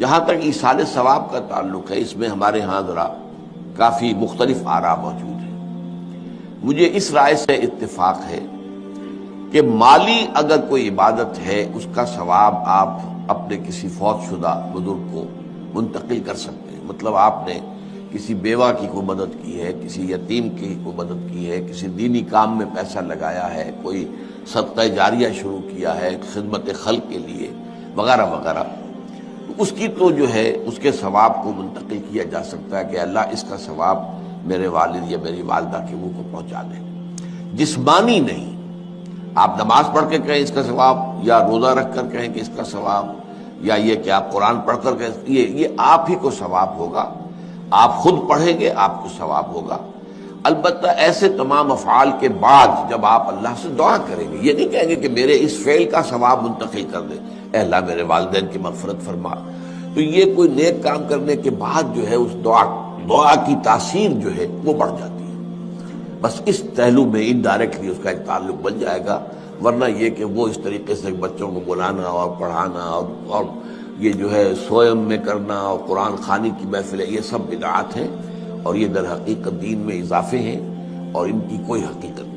جہاں تک ایصال ثواب کا تعلق ہے، اس میں ہمارے ہاں ذرا کافی مختلف آراء موجود ہیں۔ مجھے اس رائے سے اتفاق ہے کہ مالی اگر کوئی عبادت ہے، اس کا ثواب آپ اپنے کسی فوت شدہ بزرگ کو منتقل کر سکتے ہیں۔ مطلب آپ نے کسی بیوہ کی کوئی مدد کی ہے، کسی یتیم کی کوئی مدد کی ہے، کسی دینی کام میں پیسہ لگایا ہے، کوئی صدقہ جاریہ شروع کیا ہے خدمت خلق کے لیے وغیرہ وغیرہ، اس کی تو جو ہے اس کے ثواب کو منتقل کیا جا سکتا ہے کہ اللہ اس کا ثواب میرے والد یا میری والدہ کے منہ کو پہنچا دے۔ جسمانی نہیں، آپ نماز پڑھ کے کہیں اس کا ثواب، یا روزہ رکھ کر کہیں کہ اس کا ثواب، یا یہ کہ آپ قرآن پڑھ کر کہیں، یہ آپ ہی کو ثواب ہوگا، آپ خود پڑھیں گے آپ کو ثواب ہوگا۔ البتہ ایسے تمام افعال کے بعد جب آپ اللہ سے دعا کریں گے، یہ نہیں کہیں گے کہ میرے اس فعل کا ثواب منتقل کر دے، اے اللہ میرے والدین کی مغفرت فرما، تو یہ کوئی نیک کام کرنے کے بعد جو ہے اس دعا کی تاثیر جو ہے وہ بڑھ جاتی ہے۔ بس اس پہلو میں انڈائریکٹلی اس کا ایک تعلق بن جائے گا، ورنہ یہ کہ وہ اس طریقے سے بچوں کو بلانا اور پڑھانا اور یہ جو ہے سوئم میں کرنا اور قرآن خوانی کی محفلیں، یہ سب بدعات ہیں، اور یہ در حقیقت دین میں اضافے ہیں، اور ان کی کوئی حقیقت